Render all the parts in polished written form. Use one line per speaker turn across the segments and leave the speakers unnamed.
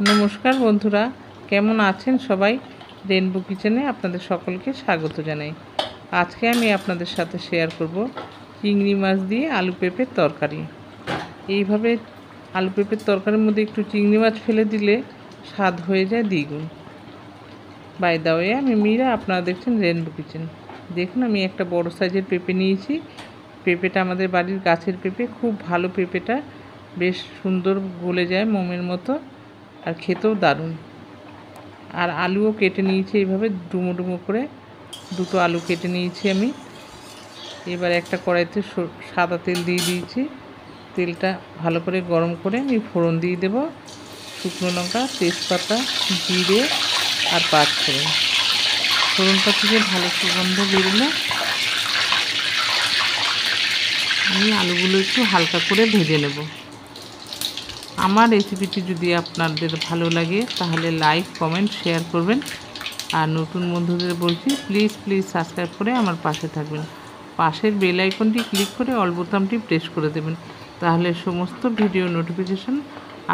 নমস্কার বন্ধুরা, কেমন আছেন সবাই? রেনবো কিচেনে আপনাদের সকলকে স্বাগত জানাই। আজকে আমি আপনাদের সাথে শেয়ার করব চিংড়ি মাছ দিয়ে আলু পেঁপের তরকারি। এইভাবে আলু পেঁপের তরকারির মধ্যে একটু চিংড়ি মাছ ফেলে দিলে স্বাদ হয়ে যায় দ্বিগুণ। বাই দ্য ওয়ে, আমি মীরা, আপনারা দেখছেন রেনবো কিচেন। দেখুন, আমি একটা বড় সাইজের পেঁপে নিয়েছি। পেঁপেটা আমাদের বাড়ির গাছের পেঁপে, খুব ভালো পেঁপেটা, বেশ সুন্দর গলে যায় মোমের মতো, আর খেতেও দারুণ। আর আলুও কেটে নিয়েছি এইভাবে ডুমো ডুমো করে, দুটো আলু কেটে নিয়েছি আমি। এবার একটা কড়াইতে সাদা তেল দিয়ে দিয়েছি। তেলটা ভালো করে গরম করে আমি ফোড়ন দিয়ে দেব শুকনো লঙ্কা, তেজপাতা, জিরে আর পাঁচফোড়ন। ফোড়নটা থেকে ভালো সুগন্ধ বেরোলে আমি আলুগুলো একটু হালকা করে ভেজে নেব। আমার রেসিপিটি যদি আপনাদের ভালো লাগে তাহলে লাইক, কমেন্ট, শেয়ার করবেন। আর নতুন বন্ধুদের বলছি, প্লিজ সাবস্ক্রাইব করে আমার পাশে থাকবেন। পাশের বেল আইকনটি ক্লিক করে অল বোতামটি প্রেস করে দেবেন, তাহলে সমস্ত ভিডিও নোটিফিকেশন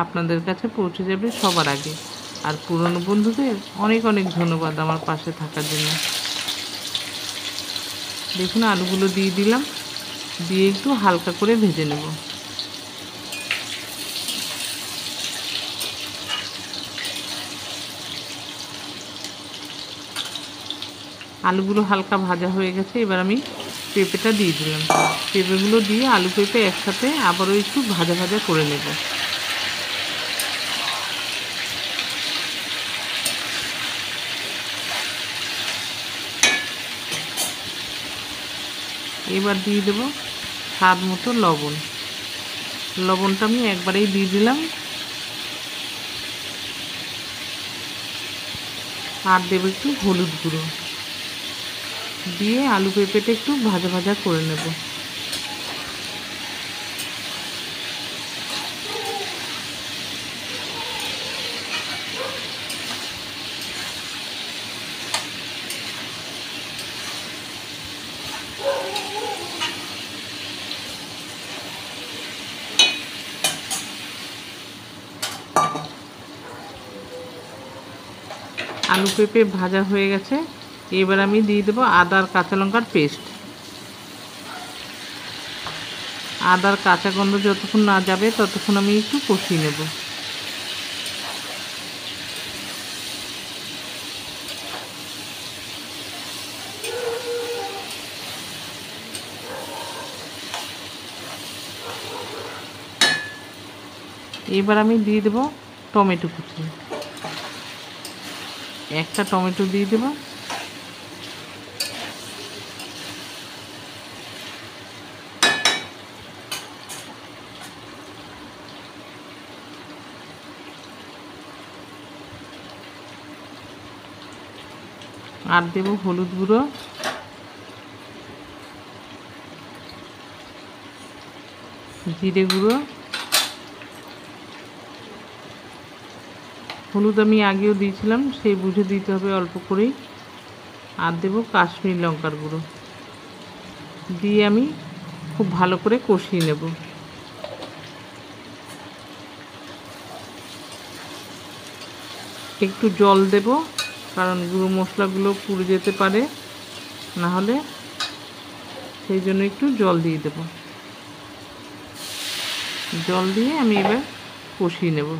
আপনাদের কাছে পৌঁছে যাবে সবার আগে। আর পুরনো বন্ধুদের অনেক অনেক ধন্যবাদ আমার পাশে থাকার জন্য। দেখুন, আলুগুলো দিয়ে দিলাম, দিয়ে একটু হালকা করে ভেজে নেব। আলুগুলো হালকা ভাজা হয়ে গেছে, এবার আমি পেঁপেটা দিয়ে দিলাম। পেঁপেগুলো দিয়ে আলু পেঁপে একসাথে আবারও একটু ভাজা ভাজা করে নেব। এবার দিয়ে দেব স্বাদ মতো লবণ। লবণটা আমি একবারেই দিয়ে দিলাম। আর দেবো একটু হলুদ গুঁড়ো, দিয়ে আলু পেঁপেটা একটু ভাজা ভাজা করে নেব। আলু পেঁপে ভাজা হয়ে গেছে, এবার আমি দিয়ে দেবো আদা আর কাঁচা লঙ্কার পেস্ট। আদার কাঁচা গন্ধ যতক্ষণ না যাবে ততক্ষণ আমি একটু কষিয়ে নেব। এবার আমি দিয়ে দেবো টমেটো কুচি। একটা টমেটো দিয়ে দেবো। আর দেবো হলুদ গুঁড়ো, জিরে গুঁড়ো। হলুদ আমি আগেও দিয়েছিলাম, সেই বুঝে দিতে হবে অল্প করেই। আর দেবো কাশ্মীরি লঙ্কার গুঁড়ো, দিয়ে আমি খুব ভালো করে কষিয়ে নেব। একটু জল দেব, কারণ গুঁড়ো মশলাগুলো পুড়ে যেতে পারে, না হলে সেই জন্য একটু জল দিয়ে দেব। জল দিয়ে আমি এবার কষিয়ে নেব।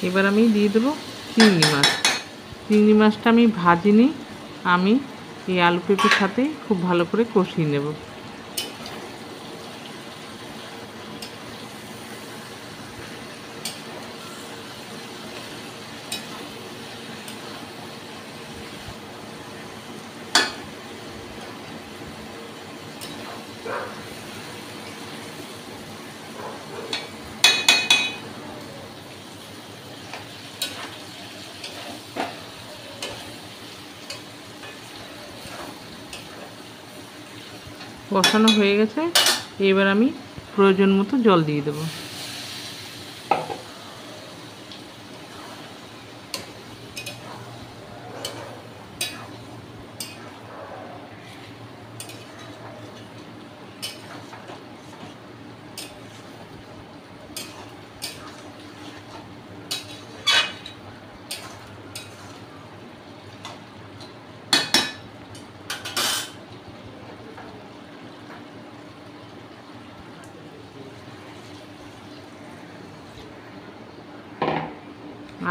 এবার আমি দিয়ে দেবো চিংড়ি মাছ। চিংড়ি মাছটা আমি ভাজিনি, আমি এই আলু পেঁপের সাথে খুব ভালো করে কষিয়ে নেব। কষানো হয়ে গেছে। এবার আমি প্রয়োজন মতো জল দিয়ে দেবো।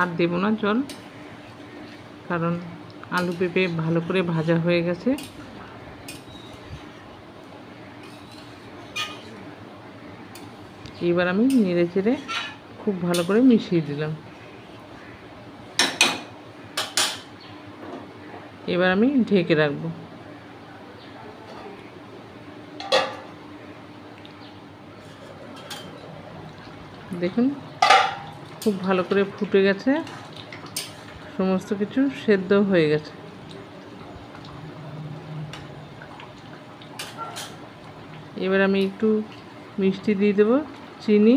আর দেব না জল, কারণ আলু পেঁপে ভালো করে ভাজা হয়ে গেছে। এবার আমি নেড়ে চেড়ে খুব ভালো করে মিশিয়ে দিলাম। এবার আমি ঢেকে রাখবো। দেখুন খুব ভালো করে ফুটে গেছে, সমস্ত কিছু সেদ্ধ হয়ে গেছে। এবার আমি একটু মিষ্টি দিয়ে দেবো, চিনি,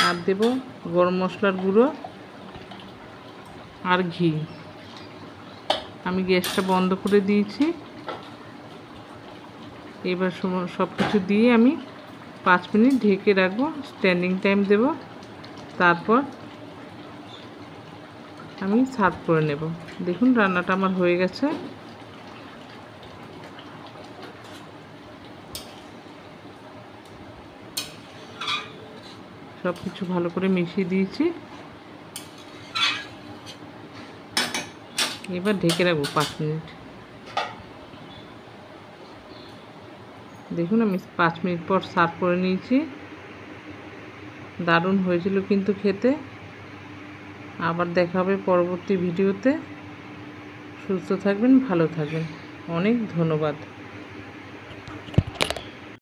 আর দেব গরম মশলার গুঁড়ো আর ঘি। আমি গ্যাসটা বন্ধ করে দিয়েছি। এবার সব কিছু দিয়ে আমি 5 মিনিট ঢেকে রাখবো, স্ট্যান্ডিং টাইম দেব। তারপর আমি সার্ভ করে নেব। দেখুন রান্নাটা আমার হয়ে গেছে। সব কিছু ভালো করে মিশিয়ে দিয়েছি। এবার ঢেকে রাখবো 5 মিনিট। দেখুন আমি 5 মিনিট পর সার্ভ করে নিয়েছি। দারুণ হয়েছিল কিন্তু খেতে। আবার দেখা হবে পরবর্তী ভিডিওতে। সুস্থ থাকবেন, ভালো থাকবেন। অনেক ধন্যবাদ।